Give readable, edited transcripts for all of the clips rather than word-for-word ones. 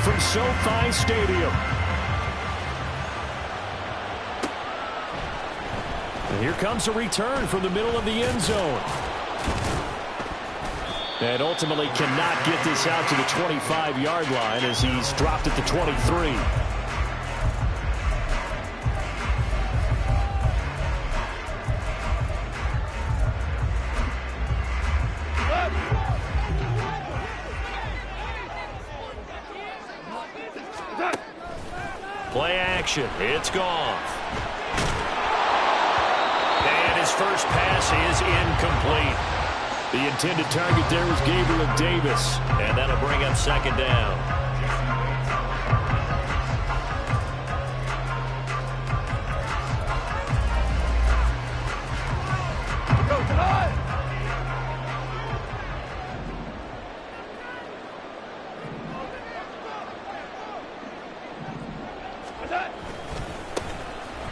from SoFi Stadium. And here comes a return from the middle of the end zone. And ultimately cannot get this out to the 25-yard line as he's dropped at the 23. Play action. It's gone. And his first pass is incomplete. The intended target there was Gabriel Davis. And that'll bring up second down.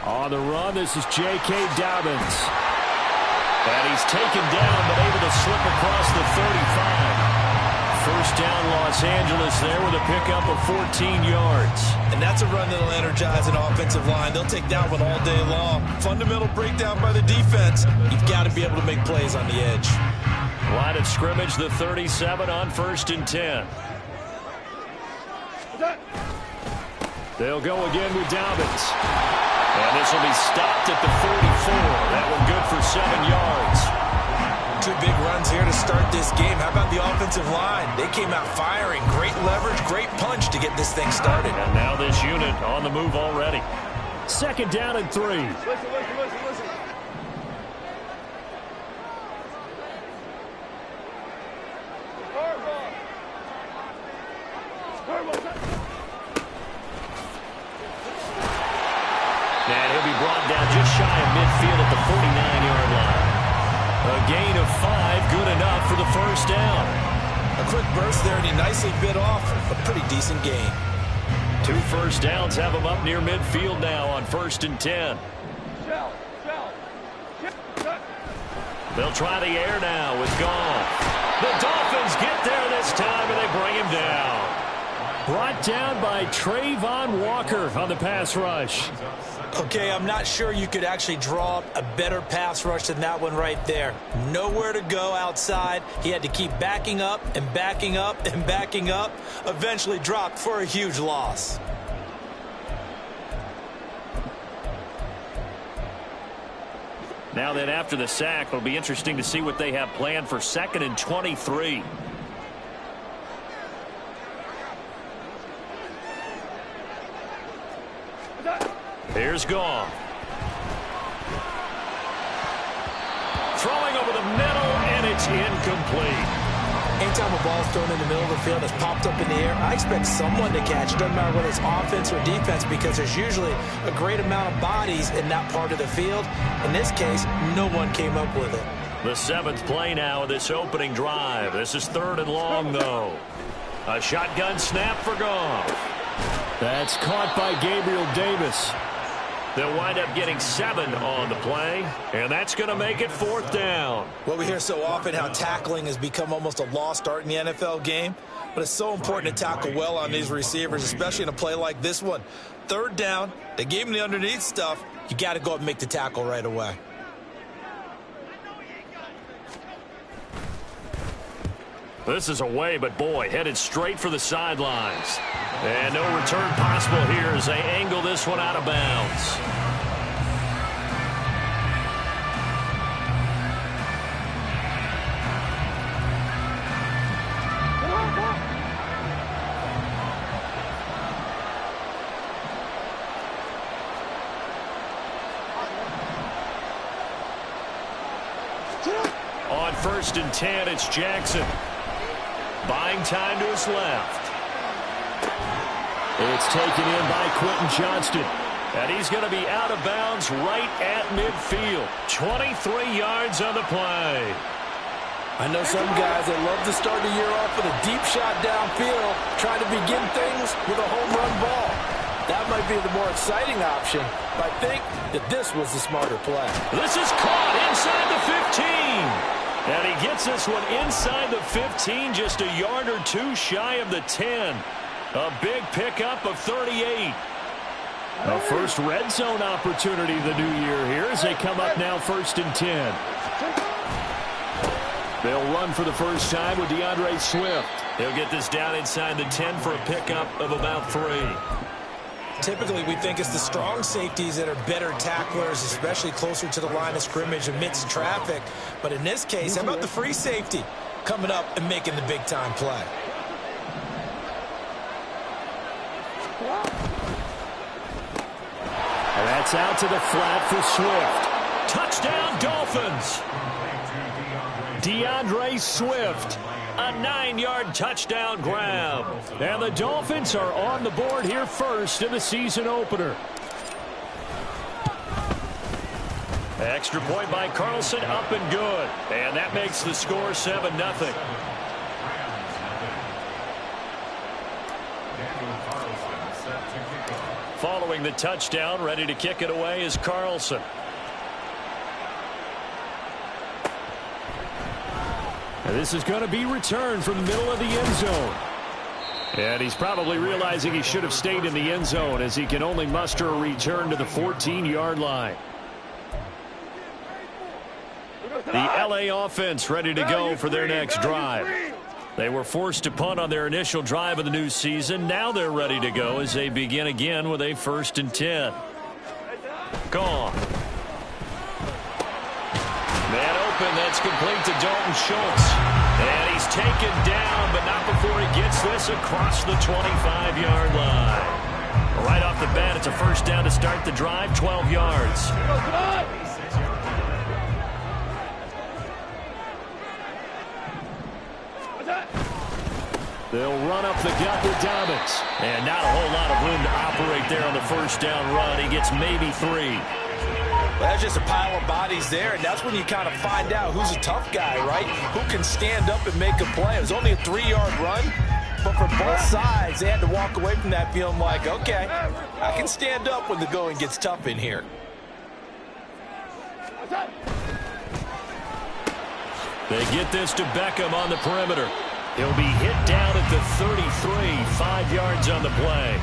On the run, this is J.K. Dobbins. And he's taken down, but able to slip across the 35. First down, Los Angeles there with a pickup of 14 yards. And that's a run that'll energize an offensive line. They'll take that one all day long. Fundamental breakdown by the defense. You've got to be able to make plays on the edge. Line of scrimmage, the 37 on 1st and 10. They'll go again with Dobbins. And this will be stopped at the 44. That one good for 7 yards. 2 big runs here to start this game. How about the offensive line? They came out firing. Great leverage, great punch to get this thing started. And now this unit on the move already. 2nd down and 3. Listen. And he'll be brought down just shy of midfield at the 49-yard line. A gain of 5, good enough for the first down. A quick burst there, and he nicely bit off a pretty decent gain. 2 first downs have him up near midfield now on 1st and 10. They'll try the air now with Goff. The Dolphins get there this time, and they bring him down. Brought down by Trayvon Walker on the pass rush. Okay, I'm not sure you could actually draw up a better pass rush than that one right there. Nowhere to go outside. He had to keep backing up and backing up and backing up. Eventually dropped for a huge loss. Now then, after the sack, it'll be interesting to see what they have planned for 2nd and 23. Here's Goff. Throwing over the middle, and it's incomplete. Anytime a ball's thrown in the middle of the field that's popped up in the air, I expect someone to catch it. Doesn't matter whether it's offense or defense, because there's usually a great amount of bodies in that part of the field. In this case, no one came up with it. The 7th play now of this opening drive. This is 3rd and long, though. A shotgun snap for Goff. That's caught by Gabriel Davis. They'll wind up getting 7 on the play, and that's going to make it 4th down. Well, we hear so often how tackling has become almost a lost art in the NFL game, but it's so important to tackle well on these receivers, especially in a play like this one. 3rd down, they gave him the underneath stuff. You got to go up and make the tackle right away. This is away, but boy, headed straight for the sidelines. And no return possible here as they angle this one out of bounds. On 1st and 10, it's Jackson. Buying time to his left. It's taken in by Quentin Johnston. And he's going to be out of bounds right at midfield. 23 yards on the play. I know some guys that love to start the year off with a deep shot downfield, trying to begin things with a home run ball. That might be the more exciting option, but I think that this was the smarter play. This is caught inside the 15. And he gets this one inside the 15, just a yard or 2 shy of the 10. A big pickup of 38. A first red zone opportunity the new year here as they come up now 1st and 10. They'll run for the first time with DeAndre Swift. He'll get this down inside the 10 for a pickup of about 3. Typically, we think it's the strong safeties that are better tacklers, especially closer to the line of scrimmage amidst traffic. But in this case, how about the free safety coming up and making the big-time play? And that's out to the flat for Swift. Touchdown, Dolphins! DeAndre Swift, a 9-yard touchdown grab. And the Dolphins are on the board here first in the season opener. Extra point by Carlson, up and good. And that makes the score 7-0. Following the touchdown, ready to kick it away is Carlson. And this is going to be returned from the middle of the end zone. And he's probably realizing he should have stayed in the end zone as he can only muster a return to the 14-yard line. The LA offense ready to go for their next drive. They were forced to punt on their initial drive of the new season. Now they're ready to go as they begin again with a 1st and 10. Gone. Man open, that's complete to Dalton Schultz. And he's taken down, but not before he gets this across the 25-yard line. Right off the bat, it's a first down to start the drive, 12 yards. They'll run up the gut with Dobbins. And not a whole lot of room to operate there on the first down run. He gets maybe 3. Well, that's just a pile of bodies there, and that's when you kind of find out who's a tough guy, right? Who can stand up and make a play. It was only a 3-yard run, but for both sides, they had to walk away from that feeling like, okay, I can stand up when the going gets tough in here. They get this to Beckham on the perimeter. He'll be hit down at the 33, 5 yards on the play.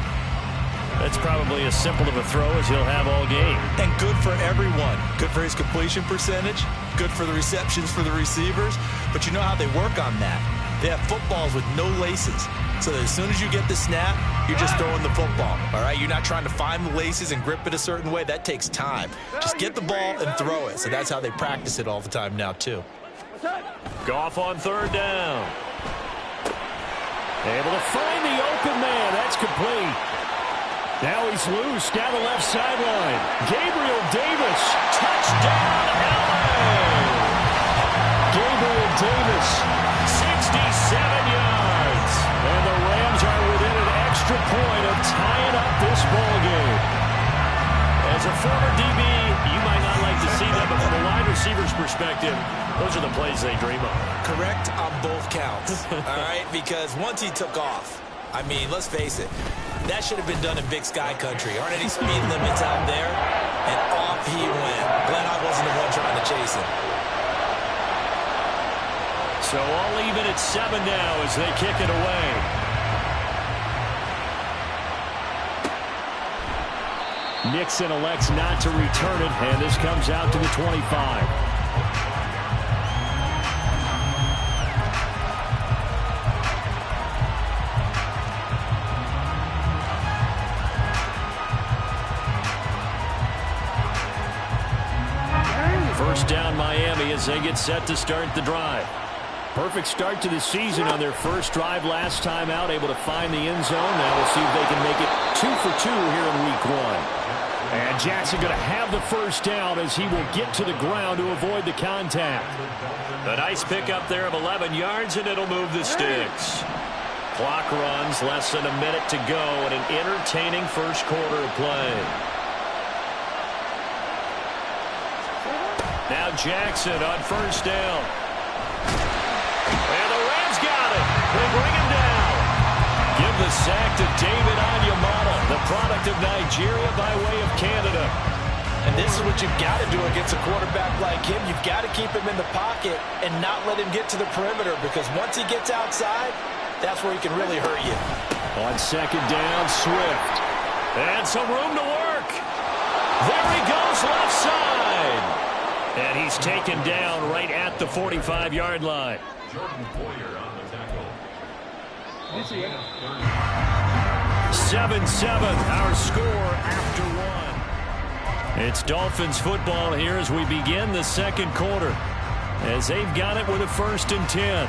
That's probably as simple of a throw as he'll have all game. And good for everyone. Good for his completion percentage. Good for the receptions for the receivers. But you know how they work on that. They have footballs with no laces. So that as soon as you get the snap, you're just throwing the football. All right? You're not trying to find the laces and grip it a certain way. That takes time. Just get the ball and throw it. So that's how they practice it all the time now, too. Goff on 3rd down. Able to find the open man. That's complete. Now he's loose down the left sideline. Gabriel Davis. Touchdown, LA. Gabriel Davis, 67 yards. And the Rams are within an extra point of tying up this ball game. As a former DB, you might not like to see that, but from a wide receiver's perspective, those are the plays they dream of. Correct on both counts, all right? Because once he took off, I mean, let's face it, that should have been done in Big Sky Country. Aren't any speed limits out there? And off he went. Glad I wasn't the one trying to chase him. So all even at 7 now as they kick it away. Nixon elects not to return it, and this comes out to the 25. First down Miami as they get set to start the drive. Perfect start to the season on their first drive last time out, able to find the end zone. Now we'll see if they can make it 2 for 2 here in week 1. And Jackson going to have the first down as he will get to the ground to avoid the contact. A nice pickup there of 11 yards, and it'll move the sticks. Clock runs, less than a minute to go, and an entertaining first quarter of play. Now Jackson on first down. And the Rams got it. They bring him down. Give the sack to David Onyemata, the product of Nigeria by way of Canada. And this is what you've got to do against a quarterback like him. You've got to keep him in the pocket and not let him get to the perimeter, because once he gets outside, that's where he can really hurt you. On second down, Swift. And some room to work. There he goes, left side. And he's taken down right at the 45-yard line. 7-7, our score after one. It's Dolphins football here as we begin the second quarter, as they've got it with a 1st and 10.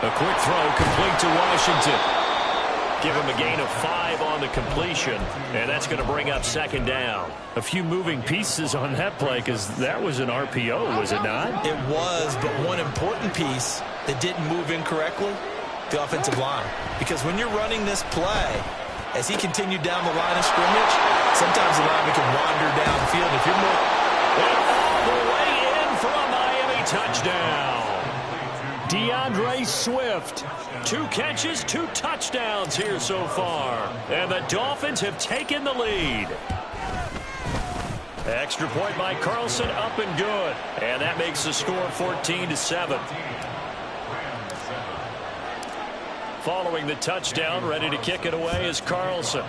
A quick throw complete to Washington. Give him a gain of 5 on the completion, and that's going to bring up second down. A few moving pieces on that play because that was an RPO, was it not? It was, but one important piece that didn't move incorrectly, the offensive line. Because when you're running this play, as he continued down the line of scrimmage, sometimes the lineman can wander downfield. If you're more... all the way in for a Miami touchdown. DeAndre Swift, 2 catches, 2 touchdowns here so far. And the Dolphins have taken the lead. Extra point by Carlson, up and good. And that makes the score 14-7. Following the touchdown, ready to kick it away is Carlson.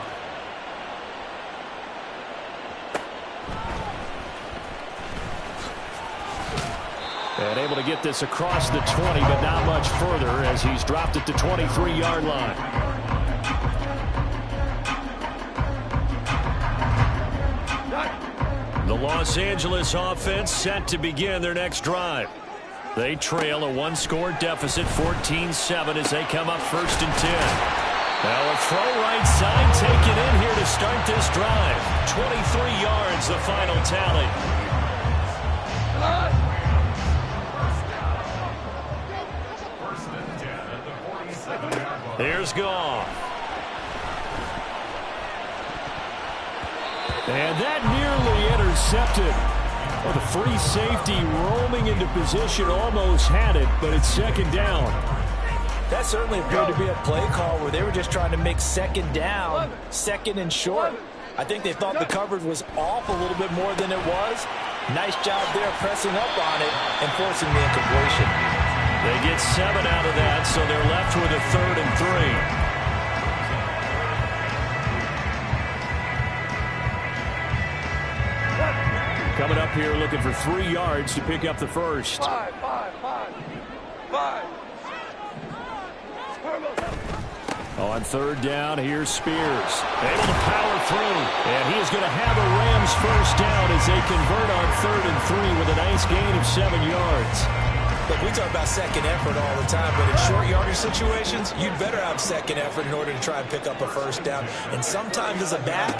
And able to get this across the 20, but not much further as he's dropped it to 23-yard line. The Los Angeles offense set to begin their next drive. They trail a 1-score deficit, 14-7, as they come up 1st and 10. Now a throw right side taken in here to start this drive. 23 yards, the final tally. Here's Goff. And that nearly intercepted. Well, the free safety roaming into position almost had it, but it's second down. That certainly appeared to be a play call where they were just trying to make second down, second and short. I think they thought the coverage was off a little bit more than it was. Nice job there pressing up on it and forcing the incompletion. They get 7 out of that, so they're left with a 3rd and 3. Coming up here looking for 3 yards to pick up the first. 5. On 3rd down, here's Spears. Able to power through, and he is going to have a Rams first down as they convert on 3rd and 3 with a nice gain of 7 yards. Look, we talk about second effort all the time, but in short yardage situations, you'd better have second effort in order to try and pick up a first down. And sometimes as a back,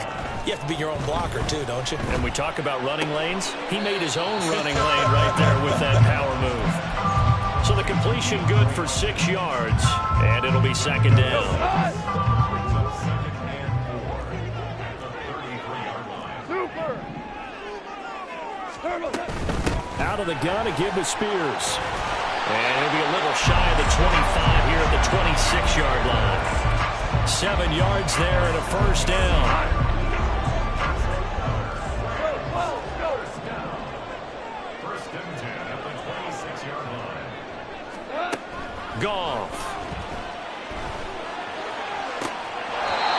you have to be your own blocker too, don't you? And we talk about running lanes. He made his own running lane right there with that power move. So the completion good for 6 yards, and it'll be second down. Out of the gun to give to Spears. And he'll be a little shy of the 25 here at the 26-yard line. 7 yards there and a first down. Goff.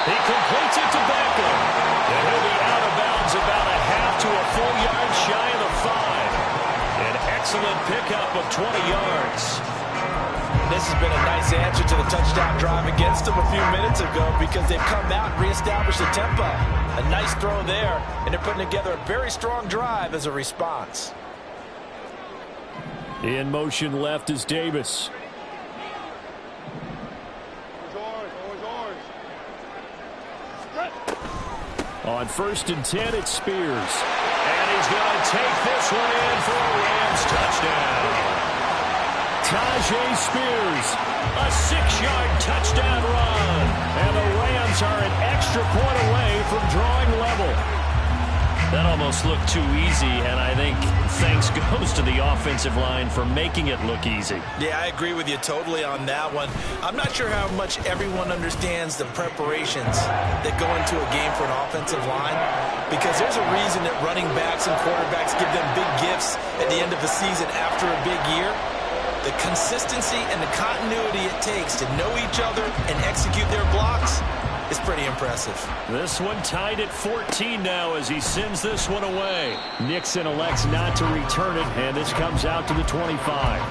He completes it to Beckham. And he'll be out of bounds about a half to a full yard shy of the 5. An excellent pickup of 20 yards. This has been a nice answer to the touchdown drive against them a few minutes ago because they've come out and reestablished the tempo. A nice throw there, and they're putting together a very strong drive as a response. In motion left is Davis. On 1st and 10, it's Spears. And he's going to take this one in for a Rams touchdown. Tajay Spears, a 6-yard touchdown run. And the Rams are an extra point away from drawing level. That almost looked too easy, and I think thanks goes to the offensive line for making it look easy. Yeah, I agree with you totally on that one. I'm not sure how much everyone understands the preparations that go into a game for an offensive line, because there's a reason that running backs and quarterbacks give them big gifts at the end of the season after a big year. The consistency and the continuity it takes to know each other and execute their blocks is pretty impressive. This one tied at 14 now as he sends this one away. Nixon elects not to return it, and this comes out to the 25.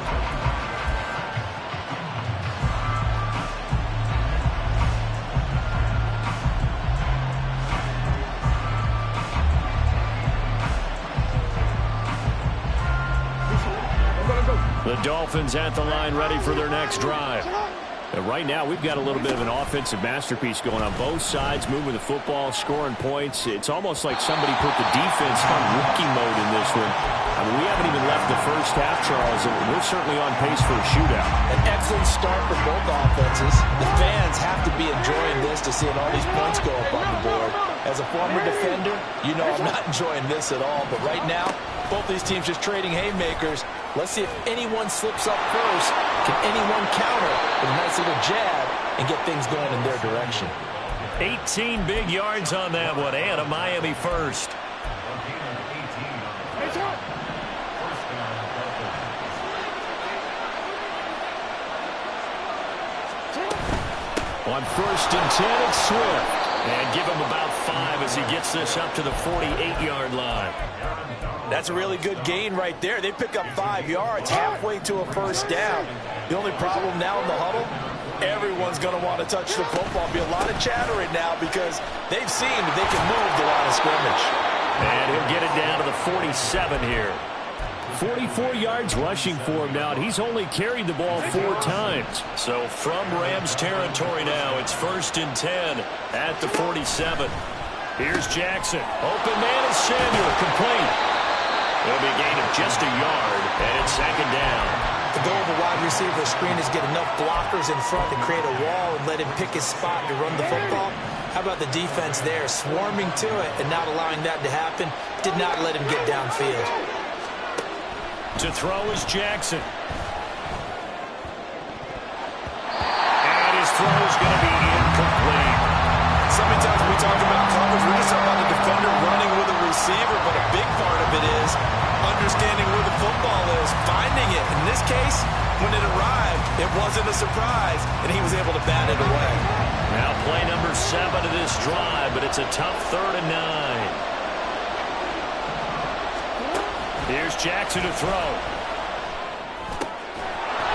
The Dolphins at the line ready for their next drive. And right now, we've got a little bit of an offensive masterpiece going on both sides, moving the football, scoring points. It's almost like somebody put the defense on rookie mode in this one. I mean, we haven't even left the first half, Charles, and we're certainly on pace for a shootout. An excellent start for both offenses. The fans have to be enjoying this to seeing all these points go up on the board. As a former defender, you know I'm not enjoying this at all. But right now, both these teams just trading haymakers. Let's see if anyone slips up first. Can anyone counter with a nice little jab and get things going in their direction? 18 big yards on that one, and a Miami first. On 1st and 10, it's Swift. And give him about 5 as he gets this up to the 48-yard line. That's a really good gain right there. They pick up 5 yards halfway to a first down. The only problem now in the huddle, everyone's going to want to touch the football. Be a lot of chatter right now because they've seen that they can move the line of scrimmage. And he'll get it down to the 47 here. 44 yards rushing for him now, and he's only carried the ball 4 times. So from Rams territory now, it's 1st and 10 at the 47. Here's Jackson. Open man is Samuel, complete. It'll be a gain of just a yard, and it's 2nd down. The goal of a wide receiver screen is get enough blockers in front to create a wall and let him pick his spot to run the football. How about the defense there, swarming to it and not allowing that to happen? Did not let him get downfield. To throw is Jackson. And his throw is going to be incomplete. So many times we talk about coverage, we just talk about the defender running with a receiver, but a big part of it is understanding where the football is, finding it. In this case, when it arrived, it wasn't a surprise, and he was able to bat it away. Now play number 7 of this drive, but it's a tough 3rd and 9. Here's Jackson to throw.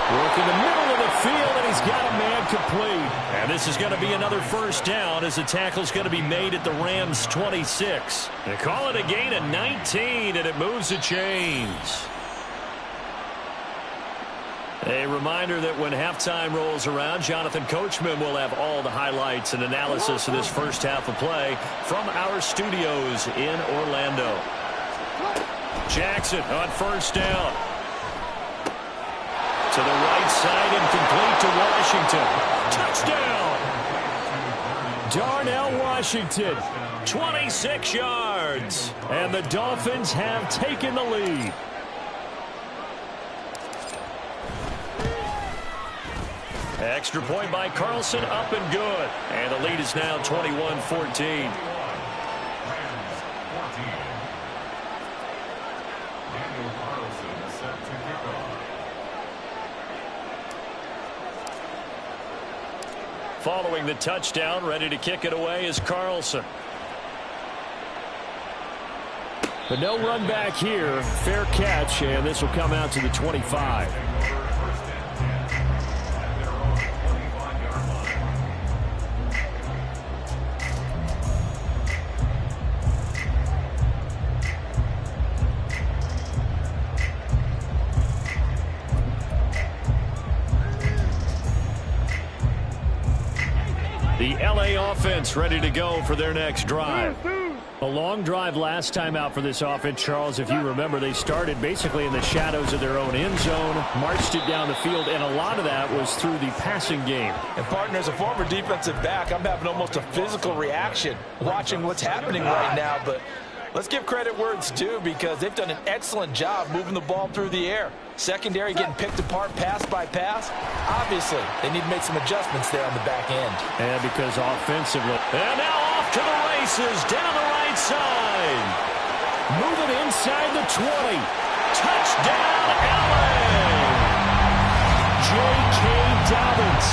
Work in the middle of the field, and he's got a man complete. And this is going to be another first down as the tackle's going to be made at the Rams' 26. They call it a gain of 19, and it moves the chains. A reminder that when halftime rolls around, Jonathan Coachman will have all the highlights and analysis of this first half of play from our studios in Orlando. Jackson on 1st down. To the right side and complete to Washington. Touchdown! Darnell Washington, 26 yards. And the Dolphins have taken the lead. Extra point by Carlson, up and good. And the lead is now 21-14. Following the touchdown, ready to kick it away is Carlson. But no run back here. Fair catch, and this will come out to the 25. The LA offense ready to go for their next drive. A long drive last time out for this offense, Charles. If you remember, they started basically in the shadows of their own end zone, marched it down the field, and a lot of that was through the passing game. And, partner, as a former defensive back, I'm having almost a physical reaction watching what's happening right now. But Let's give credit where it's due because they've done an excellent job moving the ball through the air. Secondary getting picked apart pass by pass. Obviously, they need to make some adjustments there on the back end. And because offensively. And now off to the races down the right side. Moving inside the 20. Touchdown, LA! J.K. Dobbins,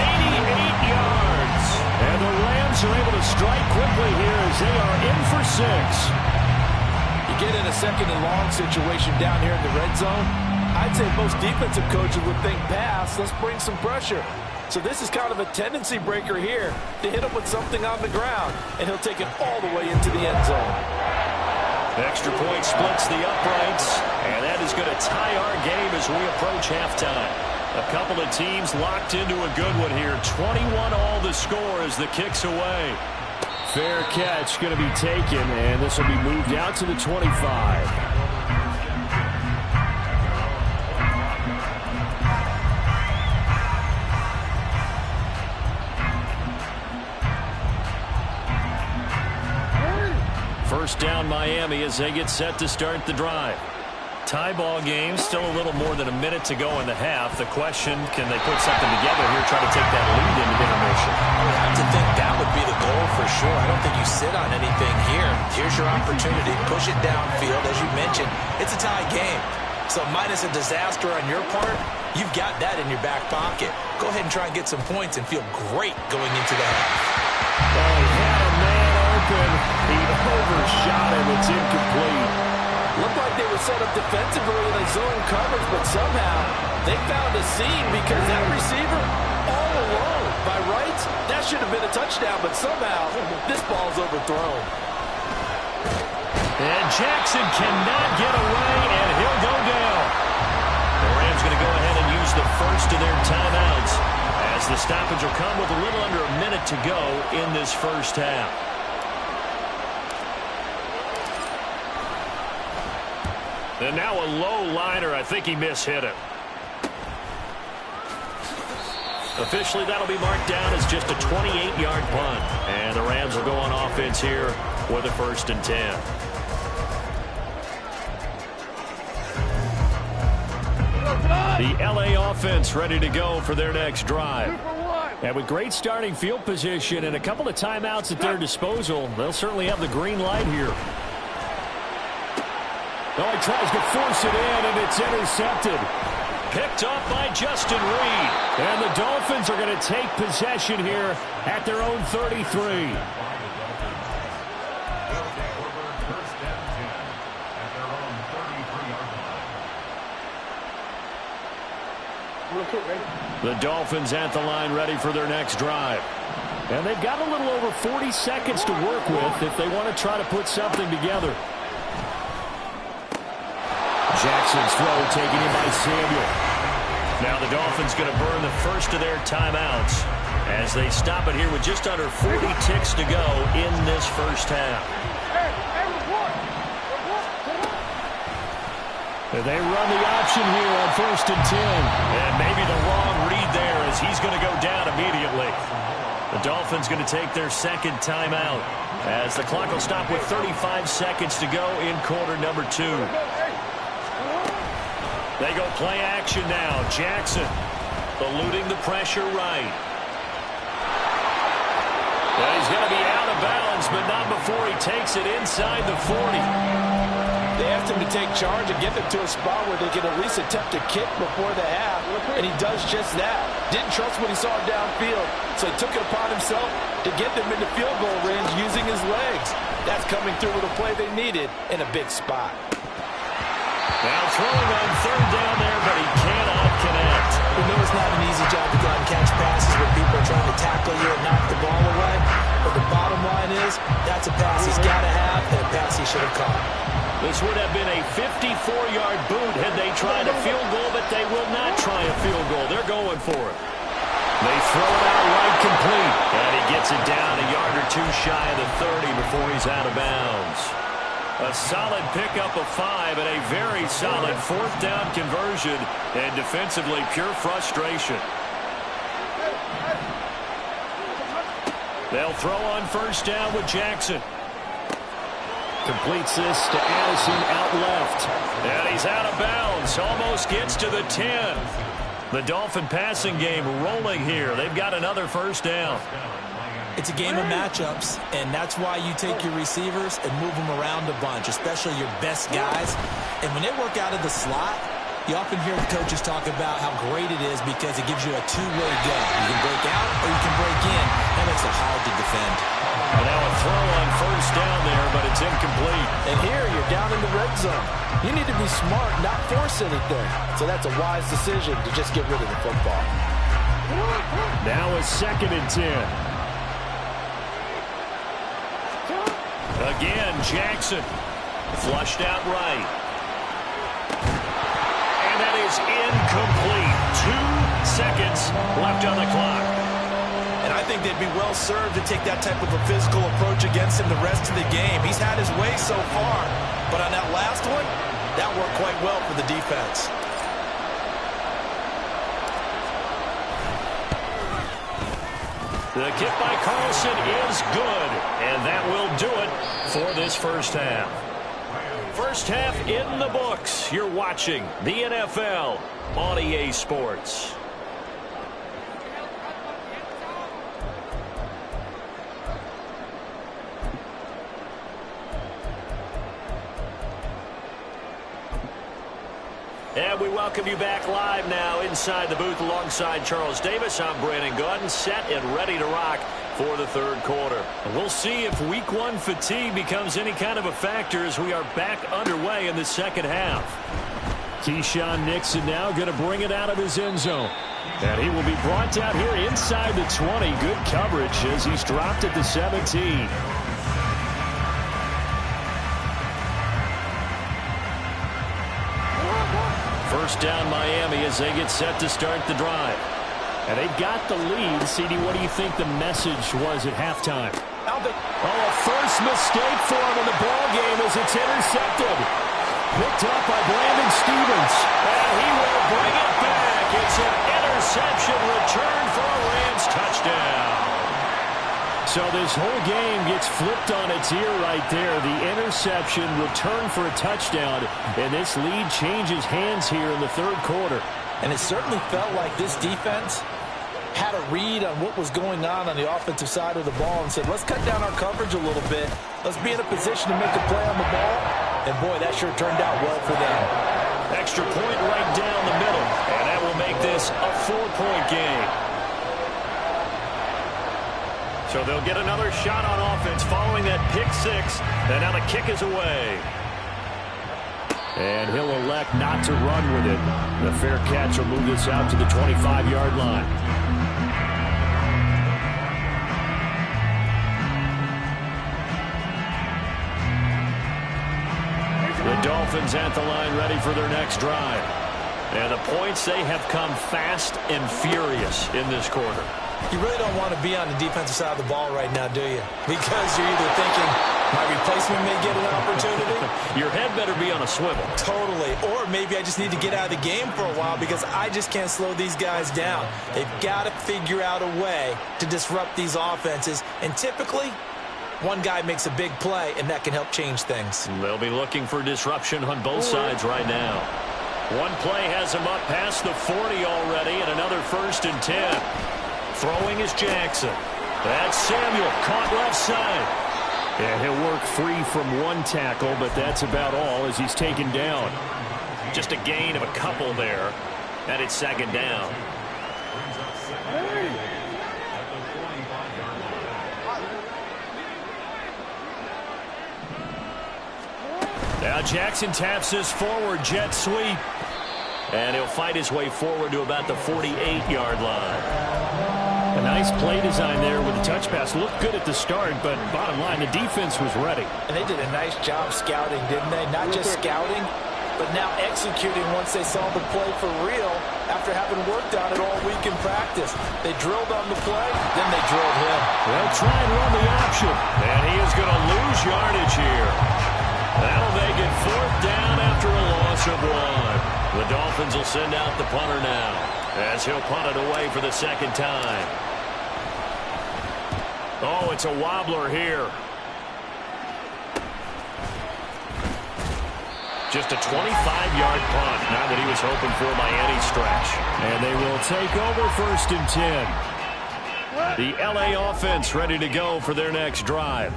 88 yards. And the Rams are able to strike quickly here as they are in for 6. You get in a second and long situation down here in the red zone. I'd say most defensive coaches would think pass, let's bring some pressure. So this is kind of a tendency breaker here to hit him with something on the ground, and he'll take it all the way into the end zone. Extra point splits the uprights, and that is going to tie our game as we approach halftime. A couple of teams locked into a good one here. 21 all the score as the kick's away. Fair catch going to be taken, and this will be moved out to the 25. First down Miami as they get set to start the drive. Tie ball game, still a little more than a minute to go in the half. The question, can they put something together here, try to take that lead into intermission? I would have to think that would be the goal for sure. I don't think you sit on anything here. Here's your opportunity. Push it downfield. As you mentioned, it's a tie game. So minus a disaster on your part, you've got that in your back pocket. Go ahead and try and get some points and feel great going into the half. Oh, he had a man open. He overshot him. It's incomplete. Looked like they were set up defensively in a zone coverage, but somehow they found a seam because that receiver all alone. By rights, that should have been a touchdown, but somehow this ball's overthrown. And Jackson cannot get away, and he'll go down. The Rams going to go ahead and use the first of their timeouts as the stoppage will come with a little under a minute to go in this first half. And now a low liner. I think he mishit it. Officially, that'll be marked down as just a 28-yard punt. And the Rams will go on offense here with a 1st and 10. The LA offense ready to go for their next drive. And with great starting field position and a couple of timeouts at their disposal, they'll certainly have the green light here. Oh, he tries to force it in, and it's intercepted. Picked off by Justin Reed. And the Dolphins are going to take possession here at their own 33. The Dolphins at the line ready for their next drive. And they've got a little over 40 seconds to work with if they want to try to put something together. Jackson's throw taken in by Samuel. Now the Dolphins going to burn the first of their timeouts as they stop it here with just under 40 ticks to go in this first half. And they run the option here on 1st and 10. And maybe the wrong read there as he's going to go down immediately. The Dolphins going to take their second timeout as the clock will stop with 35 seconds to go in quarter number 2. They go play action now. Jackson eluding the pressure right. And he's going to be out of bounds, but not before he takes it inside the 40. They asked him to take charge and get them to a spot where they could at least attempt a kick before the half, and he does just that. Didn't trust what he saw downfield, so he took it upon himself to get them into field goal range using his legs. That's coming through with a play they needed in a big spot. Now throwing on 3rd down there, but he cannot connect. We know it's not an easy job to go out and catch passes when people are trying to tackle you and knock the ball away. But the bottom line is, that's a pass he's got to have and a pass he should have caught. This would have been a 54-yard boot had they tried a field goal, but they will not try a field goal. They're going for it. They throw it out right complete. And he gets it down a yard or 2 shy of the 30 before he's out of bounds. A solid pickup of 5 and a very solid 4th down conversion, and defensively pure frustration. They'll throw on 1st down with Jackson. Completes this to Addison out left. And he's out of bounds. Almost gets to the 10. The Dolphin passing game rolling here. They've got another first down. It's a game of matchups, and that's why you take your receivers and move them around a bunch, especially your best guys. And when they work out of the slot, you often hear the coaches talk about how great it is because it gives you a two-way go. You can break out or you can break in. That makes it hard to defend. And now a throw on first down there, but it's incomplete. And here you're down in the red zone. You need to be smart, not force anything. So that's a wise decision to just get rid of the football. Now a 2nd and 10. Again, Jackson. Flushed out right. And that is incomplete. 2 seconds left on the clock. And I think they'd be well served to take that type of a physical approach against him the rest of the game. He's had his way so far, but on that last one, that worked quite well for the defense. The kick by Carlson is good, and that will do it for this first half. First half in the books. You're watching the NFL on EA Sports. And we welcome you back live now inside the booth alongside Charles Davis. I'm Brandon Gordon, set and ready to rock for the third quarter. And we'll see if week 1 fatigue becomes any kind of a factor as we are back underway in the second half. Keyshawn Nixon now going to bring it out of his end zone. And he will be brought down here inside the 20. Good coverage as he's dropped at the 17. First down Miami as they get set to start the drive. And they've got the lead. CD, what do you think the message was at halftime? Oh, a first mistake for him in the ball game as it's intercepted. Picked up by Brandon Stevens. And he will bring it back. It's an interception return for a Rams touchdown. So this whole game gets flipped on its ear right there. The interception, return for a touchdown, and this lead changes hands here in the third quarter. And it certainly felt like this defense had a read on what was going on the offensive side of the ball and said, let's cut down our coverage a little bit. Let's be in a position to make a play on the ball. And, boy, that sure turned out well for them. Extra point right down the middle, and that will make this a 4-point game. So they'll get another shot on offense following that pick 6, and now the kick is away. And he'll elect not to run with it. The fair catch will move this out to the 25-yard line. The Dolphins at the line ready for their next drive. And the points, they have come fast and furious in this quarter. You really don't want to be on the defensive side of the ball right now, do you? Because you're either thinking, my replacement may get an opportunity. Your head better be on a swivel. Totally. Or maybe I just need to get out of the game for a while because I just can't slow these guys down. They've got to figure out a way to disrupt these offenses. And typically, one guy makes a big play, and that can help change things. They'll be looking for disruption on both sides right now. One play has him up past the 40 already, and another 1st and 10. Throwing is Jackson. That's Samuel, caught left side. And he'll work free from one tackle, but that's about all as he's taken down. Just a gain of a couple there, and it's 2nd down. Now Jackson taps this forward jet sweep. And he'll fight his way forward to about the 48-yard line. A nice play design there with the touch pass. Looked good at the start, but bottom line, the defense was ready. And they did a nice job scouting, didn't they? Not just scouting, but now executing once they saw the play for real after having worked on it all week in practice. They drilled on the play, then they drilled him. They'll try and run the option. And he is going to lose yardage here. That'll make it 4th down after a loss of 1. The Dolphins will send out the punter now as he'll punt it away for the 2nd time. Oh, it's a wobbler here. Just a 25-yard punt, not what he was hoping for by any stretch. And they will take over 1st and 10. The LA offense ready to go for their next drive.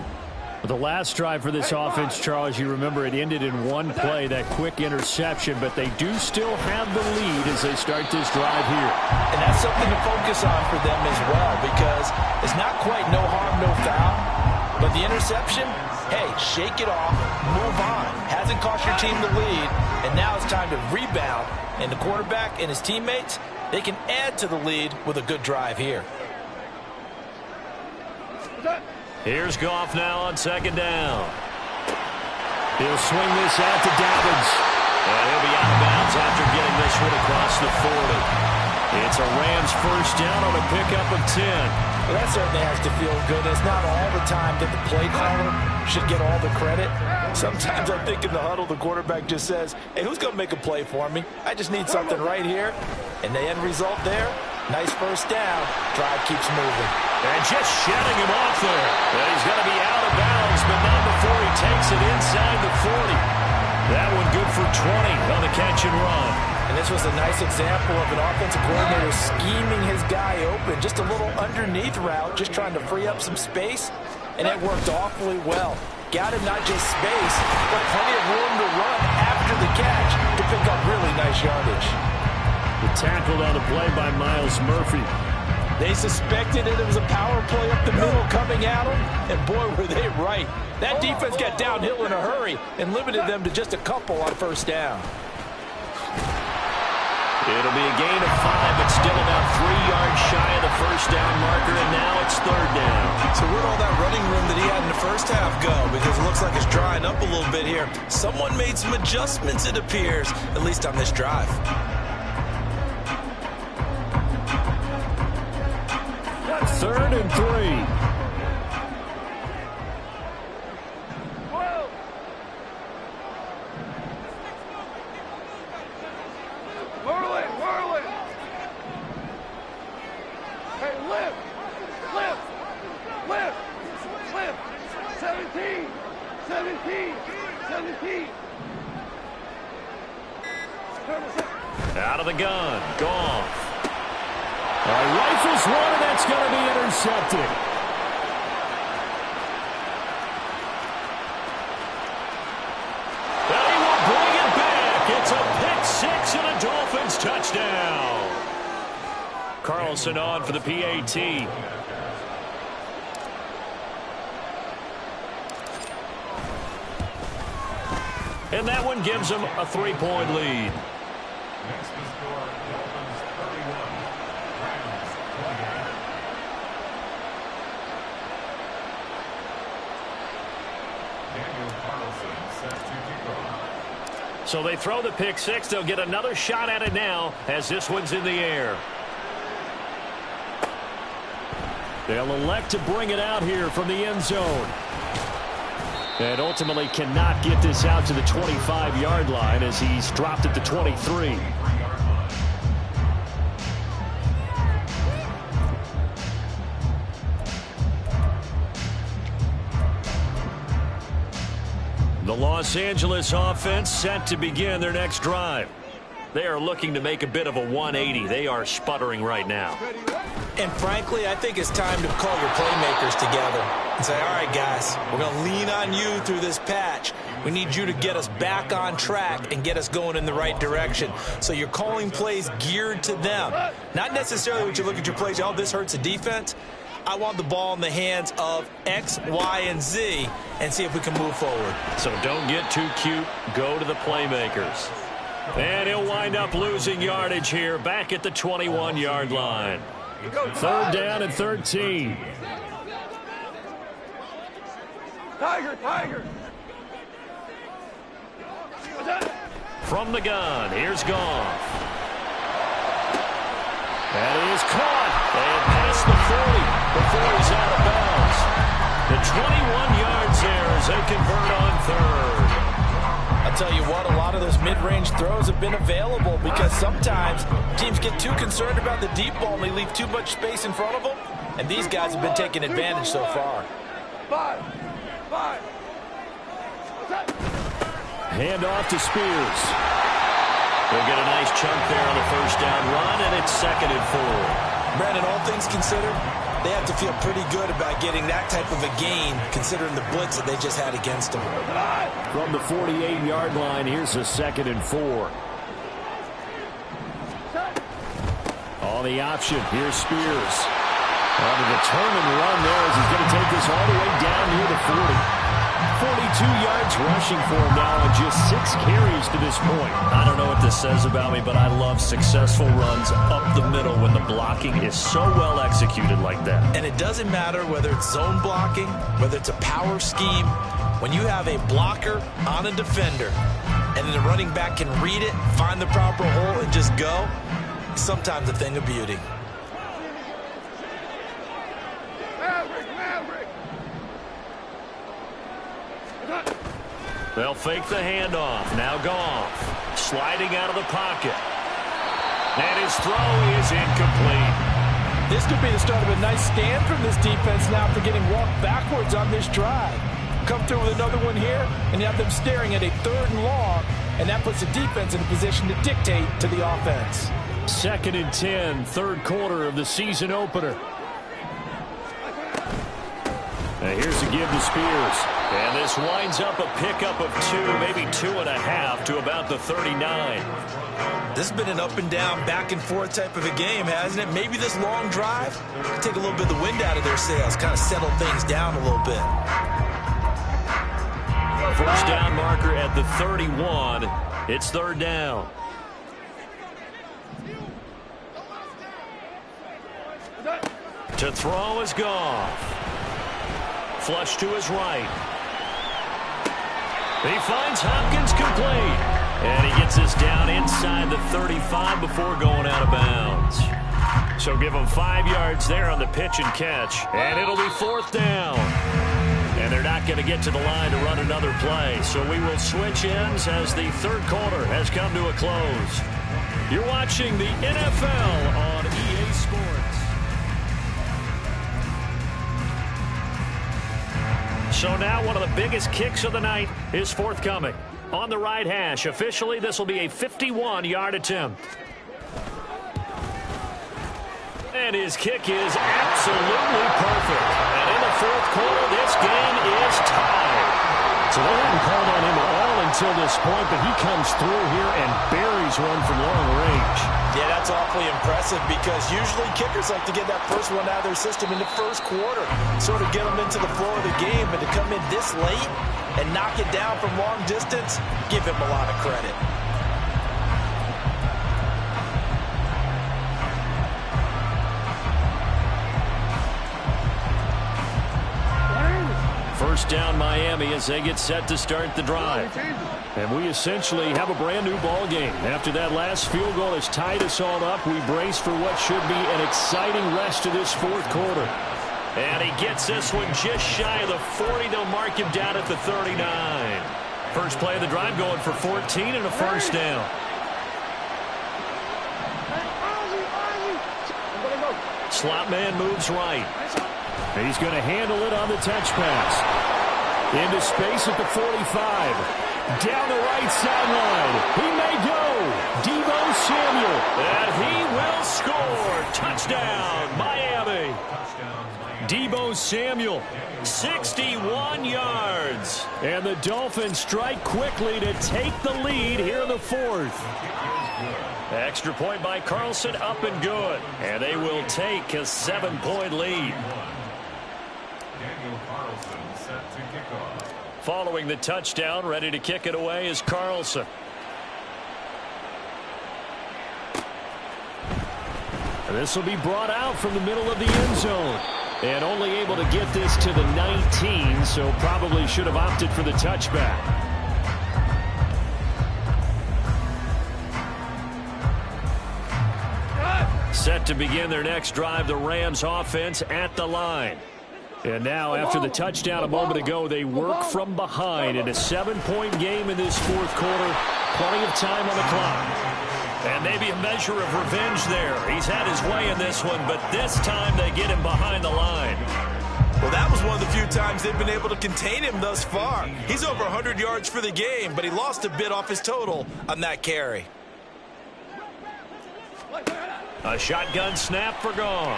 The last drive for this offense, Charles, you remember it ended in one play, that quick interception, but they do still have the lead as they start this drive here. And that's something to focus on for them as well, because it's not quite no harm, no foul, but the interception, hey, shake it off, move on. Hasn't cost your team the lead, and now it's time to rebound. And the quarterback and his teammates, they can add to the lead with a good drive here. Here's Goff now on 2nd down. He'll swing this out to Dobbins. And he'll be out of bounds after getting this one across the 40. It's a Rams 1st down on a pickup of 10. Well, that certainly has to feel good. It's not all the time that the play caller should get all the credit. Sometimes I think in the huddle, the quarterback just says, hey, who's going to make a play for me? I just need something right here. And the end result there, nice 1st down. Drive keeps moving. And just shedding him off there. And he's going to be out of bounds, but not before he takes it inside the 40. That one good for 20 on the catch and run. And this was a nice example of an offensive coordinator scheming his guy open. Just a little underneath route, just trying to free up some space. And it worked awfully well. Got him not just space, but plenty of room to run after the catch to pick up really nice yardage. The tackle on the play by Miles Murphy. They suspected it was a power play up the middle coming at them, and boy, were they right. That defense got downhill in a hurry and limited them to just a couple on 1st down. It'll be a gain of 5, but still about 3 yards shy of the 1st down marker, and now it's 3rd down. So where'd all that running room that he had in the 1st half go? Because it looks like it's drying up a little bit here. Someone made some adjustments, it appears, at least on this drive. 3rd and 3. Out of the gun, Goff. Rifles one, and that's going to be intercepted. And he will bring it back. It's a pick 6 and a Dolphins touchdown. Carlson on for the PAT. And that one gives them a 3-point lead. Next to score, Dolphins 31, Rams 28. Daniel Carlson set to kick off. So they throw the pick 6. They'll get another shot at it now as this one's in the air. They'll elect to bring it out here from the end zone. And ultimately cannot get this out to the 25-yard line as he's dropped at the 23. The Los Angeles offense set to begin their next drive. They are looking to make a bit of a 180. They are sputtering right now. And frankly, I think it's time to call your playmakers together and say, all right, guys, we're going to lean on you through this patch. We need you to get us back on track and get us going in the right direction. So you're calling plays geared to them. Not necessarily when you look at your plays, oh, this hurts the defense. I want the ball in the hands of X, Y, and Z and see if we can move forward. So don't get too cute. Go to the playmakers. And he'll wind up losing yardage here back at the 21-yard line. 3rd down and 13. Tiger. From the gun, here's Goff. That is caught. And past the 40 before he's out of bounds. The 21 yards there as they convert on 3rd. I'll tell you what, a lot of those mid-range throws have been available because sometimes teams get too concerned about the deep ball and they leave too much space in front of them. And these guys have been taking advantage so far. Hand off to Spears. They'll get a nice chunk there on the first down run, and it's 2nd and 4. Brandon, all things considered, they have to feel pretty good about getting that type of a gain, considering the blitz that they just had against them. From the 48-yard line, here's a 2nd and 4. On the option, here's Spears. On a determined run there as he's going to take this all the way down near the 40. 42 yards rushing for him now on just 6 carries to this point. I don't know what this says about me, but I love successful runs up the middle when the blocking is so well executed like that. And it doesn't matter whether it's zone blocking, whether it's a power scheme. When you have a blocker on a defender and the running back can read it, find the proper hole, and just go, it's sometimes a thing of beauty. They'll fake the handoff. Now Goff sliding out of the pocket. And his throw is incomplete. This could be the start of a nice stand from this defense now after getting walked backwards on this drive. Come through with another one here, and you have them staring at a 3rd and long, and that puts the defense in a position to dictate to the offense. 2nd and 10, 3rd quarter of the season opener. And here's a give to Spears. And this winds up a pickup of 2, maybe 2.5 to about the 39. This has been an up and down, back and forth type of a game, hasn't it? Maybe this long drive can take a little bit of the wind out of their sails, kind of settle things down a little bit. First down marker at the 31. It's 3rd down. To throw is Goff. Flush to his right. He finds Hopkins complete. And he gets this down inside the 35 before going out of bounds. So give him 5 yards there on the pitch and catch. And it'll be 4th down. And they're not going to get to the line to run another play. So we will switch ends as the 3rd quarter has come to a close. You're watching the NFL on EA Sports. So now one of the biggest kicks of the night is forthcoming. On the right hash, officially this will be a 51-yard attempt. And his kick is absolutely perfect. And in the 4th quarter, this game is tied. So they haven't called on him at all until this point, but he comes through here and buries one from long range. Yeah, that's awfully impressive because usually kickers like to get that first one out of their system in the 1st quarter, sort of get them into the flow of the game, but to come in this late and knock it down from long distance, give him a lot of credit. First down Miami as they get set to start the drive. And we essentially have a brand new ball game. After that last field goal has tied us all up, we brace for what should be an exciting rest of this 4th quarter. And he gets this one just shy of the 40. They'll mark him down at the 39. First play of the drive going for 14 and a first down. Slot man moves right. He's going to handle it on the touch pass. Into space at the 45. Down the right sideline. He may go. Deebo Samuel. And he will score. Touchdown, Miami. Deebo Samuel, 61 yards. And the Dolphins strike quickly to take the lead here in the 4th. Extra point by Carlson, up and good. And they will take a 7-point lead. Following the touchdown, ready to kick it away is Carlson. This will be brought out from the middle of the end zone. And only able to get this to the 19, so probably should have opted for the touchback. Set to begin their next drive, the Rams offense at the line. And now, after the touchdown a moment ago, they work from behind in a 7-point game in this 4th quarter. Plenty of time on the clock. And maybe a measure of revenge there. He's had his way in this one, but this time they get him behind the line. Well, that was one of the few times they've been able to contain him thus far. He's over 100 yards for the game, but he lost a bit off his total on that carry. A shotgun snap for Goff.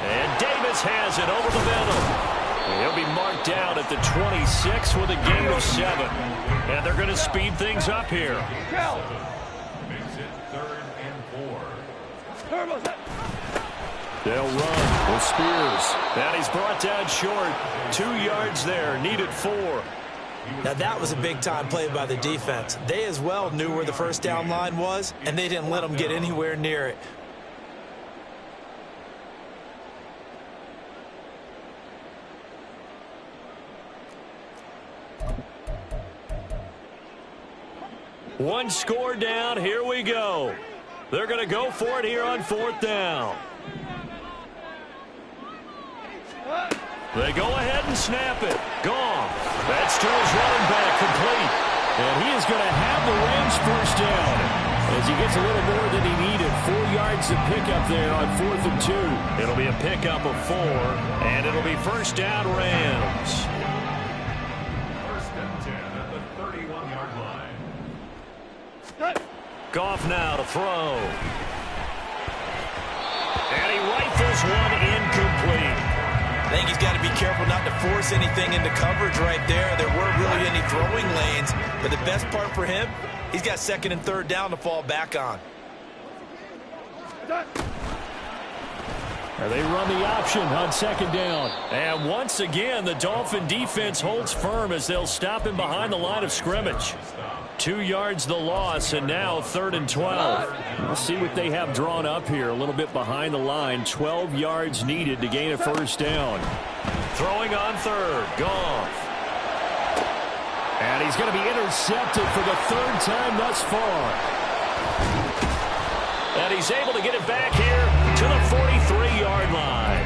And Davis has it over the middle. He'll be marked down at the 26 with a gain of 7. And they're going to speed things up here. Makes it 3rd and 4. They'll run with Spears. And he's brought down short. 2 yards there, needed 4. Now that was a big-time play by the defense. They as well knew where the first down line was, and they didn't let them get anywhere near it. One score down. Here we go. They're going to go for it here on 4th down. They go ahead and snap it. Gone. That's to his running back, complete. And he is going to have the Rams first down as he gets a little more than he needed. 4 yards to pick up there on 4th and 2. It'll be a pickup of 4, and it'll be first down Rams. 1st and 10 at the 31-yard line. Goff now to throw. And he rifles one incomplete. I think he's got to be careful not to force anything into coverage right there. There weren't really any throwing lanes, but the best part for him, he's got 2nd and 3rd down to fall back on. They run the option on 2nd down. And once again, the Dolphin defense holds firm as they'll stop him behind the line of scrimmage. 2 yards the loss, and now 3rd and 12. We'll see what they have drawn up here. A little bit behind the line. 12 yards needed to gain a first down. Throwing on 3rd. Goff. And he's going to be intercepted for the 3rd time thus far. And he's able to get it back here to the 43-yard line.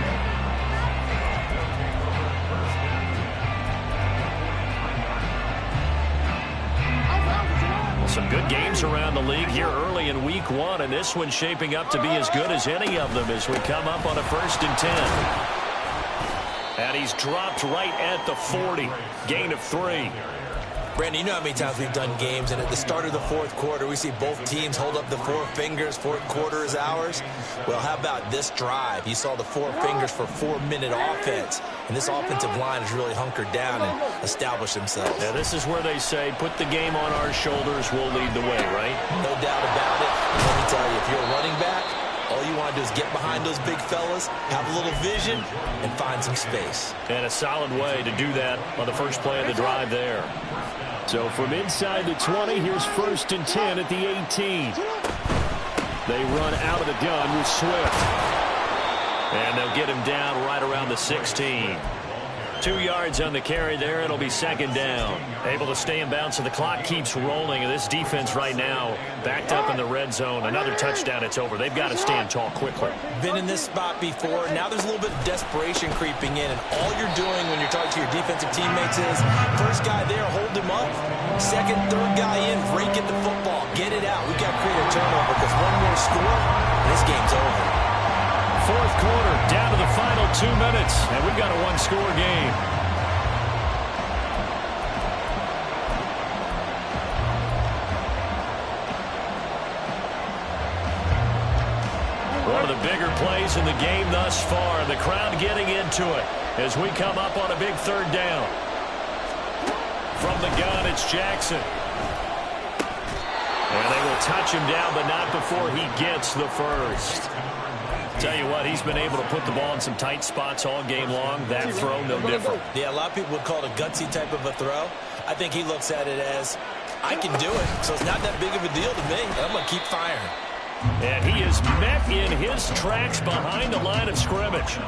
Some good games around the league here early in week 1, and this one's shaping up to be as good as any of them as we come up on a 1st and 10. And he's dropped right at the 40. Gain of 3. Brandon, you know how many times we've done games, and at the start of the 4th quarter, we see both teams hold up the 4 fingers. 4th quarter is ours. Well, how about this drive? You saw the 4 fingers for 4-minute offense, and this offensive line has really hunkered down and established themselves. Yeah, this is where they say, put the game on our shoulders, we'll lead the way, right? No doubt about it. And let me tell you, if you're a running back, all you want to do is get behind those big fellas, have a little vision, and find some space. And a solid way to do that on the first play of the drive there. So from inside the 20, here's 1st and 10 at the 18. They run out of the gun with Swift. And they'll get him down right around the 16. 2 yards on the carry there. It'll be 2nd down. Able to stay in bounds, so the clock keeps rolling. And this defense right now backed up in the red zone. Another touchdown, it's over. They've got to stand tall quickly. Been in this spot before. Now there's a little bit of desperation creeping in. And all you're doing when you're talking to your defensive teammates is, first guy there, hold him up. 2nd, 3rd guy in, break at the football. Get it out. We've got to create a turnover because one more score, and this game's over. 4th quarter, down to the final 2 minutes, and we've got a 1-score game. One of the bigger plays in the game thus far. The crowd getting into it as we come up on a big 3rd down. From the gun, it's Jackson. And they will touch him down, but not before he gets the first. Tell you what, he's been able to put the ball in some tight spots all game long. That throw, no different. Yeah, a lot of people would call it a gutsy type of a throw. I think he looks at it as, I can do it, so it's not that big of a deal to me. I'm going to keep firing. And he is met in his tracks behind the line of scrimmage.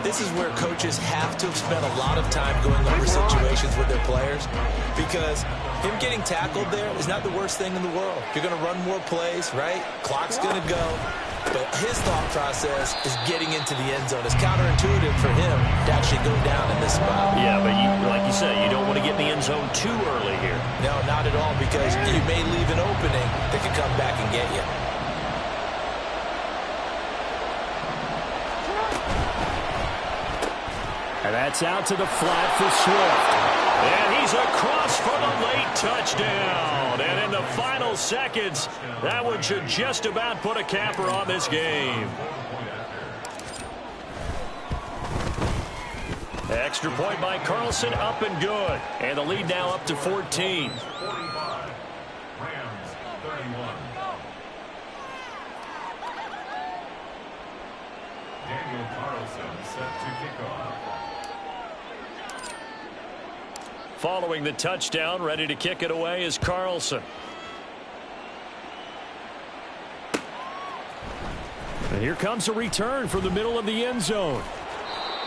This is where coaches have to have spent a lot of time going over situations with their players, because him getting tackled there is not the worst thing in the world. You're going to run more plays, right? Clock's going to go. But his thought process is getting into the end zone. It's counterintuitive for him to actually go down in this spot. Yeah, but like you said, you don't want to get in the end zone too early here. No, not at all, because you may leave an opening that could come back and get you. And that's out to the flat for Swift. And he's across for the late touchdown. And in the final seconds, that one should just about put a capper on this game. Extra point by Carlson, up and good. And the lead now up to 14. 45. Rams 31. Daniel Carlson set to kick off. Following the touchdown, ready to kick it away is Carlson. And here comes a return from the middle of the end zone.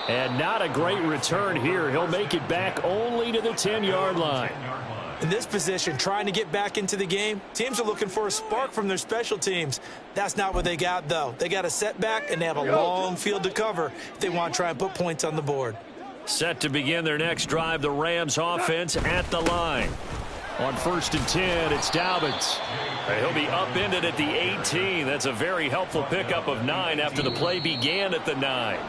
And not a great return here. He'll make it back only to the 10-yard line. In this position, trying to get back into the game, teams are looking for a spark from their special teams. That's not what they got, though. They got a setback, and they have a long field to cover if they want to try and put points on the board. Set to begin their next drive, the Rams offense at the line. On 1st and 10, it's Dobbins. He'll be upended at the 18. That's a very helpful pickup of 9 after the play began at the 9.